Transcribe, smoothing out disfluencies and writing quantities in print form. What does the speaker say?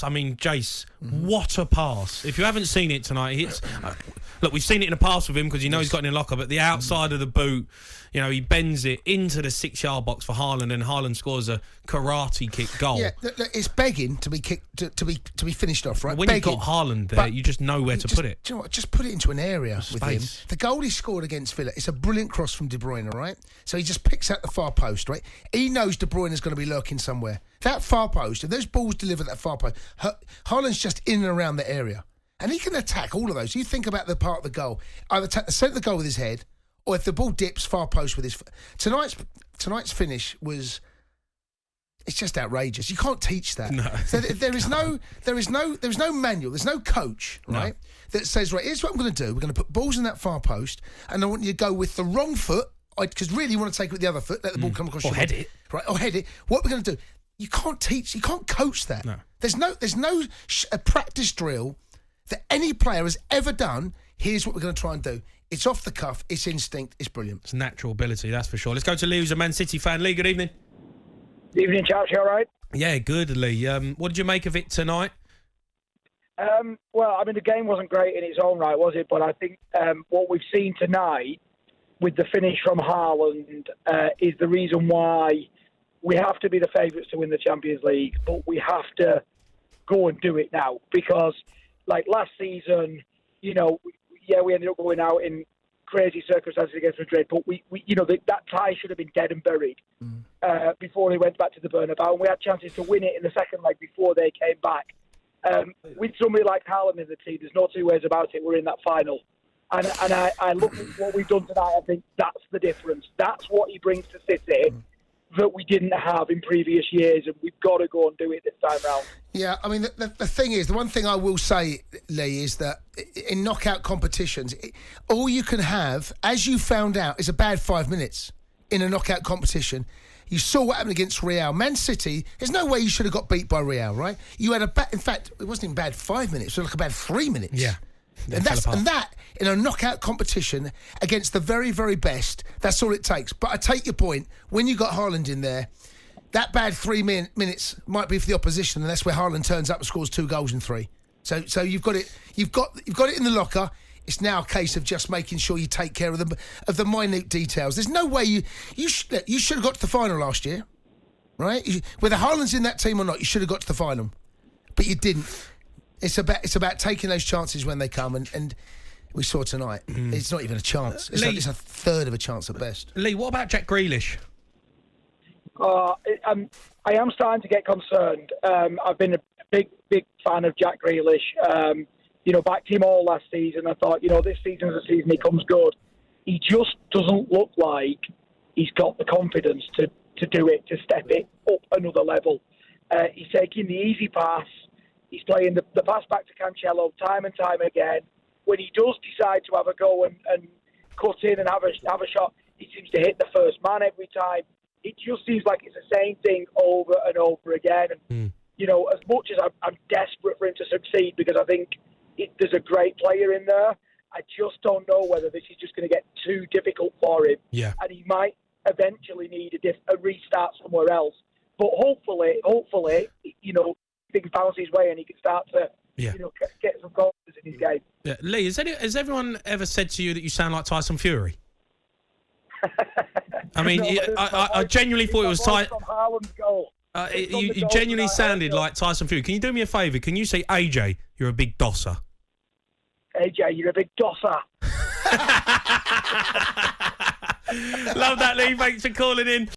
pass. I mean, Jace, what a pass. If you haven't seen it tonight, it's... Look, we've seen it in the past with him because you know he's got it in the locker, but the outside of the boot, you know, he bends it into the 6-yard box for Haaland, and Haaland scores a karate kick goal. Yeah, look, it's begging to be kicked, to be finished off, right? When begging. you've got Haaland there, you just know where to put it. Do you know what? Just put it into an area with him. Space. The goal he scored against Villa, it's a brilliant cross from De Bruyne, right? So he just picks out the far post, right? He knows De Bruyne is going to be lurking somewhere. That far post, if those balls deliver that far post, Haaland's just in and around the area. And he can attack all of those. You think about the part of the goal. Either attack the centre of the goal with his head, or if the ball dips, far post with his foot. Tonight's finish was... It's just outrageous. You can't teach that. No. So there is no manual. There's no coach, right, that says, right, here's what I'm going to do. We're going to put balls in that far post, and I want you to go with the wrong foot, because really you want to take it with the other foot, let the ball come across your head it. Right, or head it. What we're going to do, you can't teach, you can't coach that. No. There's no a practice drill that any player has ever done. Here's what we're going to try and do. It's off the cuff. It's instinct. It's brilliant. It's natural ability, that's for sure. Let's go to Lee, who's a Man City fan. Lee, good evening. Evening, chaps. You all right? Yeah, good, Lee. What did you make of it tonight? Well, I mean, the game wasn't great in its own right, was it? But I think what we've seen tonight with the finish from Haaland is the reason why we have to be the favourites to win the Champions League, but we have to go and do it now. Because, like last season, you know, we ended up going out in crazy circumstances against Madrid, but we you know, that tie should have been dead and buried before they went back to the Bernabeu, and we had chances to win it in the second leg before they came back. With somebody like Haaland in the team, there's no two ways about it. We're in that final. And I look at what we've done tonight, I think that's the difference. That's what he brings to City that we didn't have in previous years, and we've got to go and do it this time round. Yeah, I mean, the thing is, the one thing I will say, Lee, is that in knockout competitions, all you can have, as you found out, is a bad 5 minutes in a knockout competition. You saw what happened against Real. Man City, there's no way you should have got beat by Real, right? You had in fact, it wasn't even bad 5 minutes, it was like a bad 3 minutes. Yeah. And that, in a knockout competition against the very, very best, that's all it takes. But I take your point. When you got Haaland in there, that bad 3 minutes might be for the opposition, and that's where Haaland turns up and scores 2 goals in 3. So you've got it in the locker. It's now a case of just making sure you take care of the minute details. There's no way you should have got to the final last year, right? Whether Haaland's in that team or not, you should have got to the final, but you didn't. It's about taking those chances when they come, and we saw tonight. It's not even a chance. It's a third of a chance at best. Lee, what about Jack Grealish? I am starting to get concerned. I've been a big fan of Jack Grealish. You know, backed him all last season. I thought, you know, this season is a season he comes good. He just doesn't look like he's got the confidence to do it, to step it up another level. He's taking the easy pass. He's playing the pass back to Cancelo time and time again. When he does decide to have a go and cut in and have a shot, he seems to hit the first man every time. It just seems like it's the same thing over and over again. And, you know, as much as I'm desperate for him to succeed, because I think there's a great player in there, I just don't know whether this is just going to get too difficult for him. Yeah. And he might eventually need a restart somewhere else. But hopefully, you know, things bounce his way and he can start to, you know, get some confidence in his game. Yeah. Lee, has everyone ever said to you that you sound like Tyson Fury? I mean, I genuinely thought it was Tyson. You genuinely sounded like Tyson Fury. Can you do me a favour? Can you say, AJ, you're a big dosser? AJ, you're a big dosser. Love that, Lee. Thanks for calling in.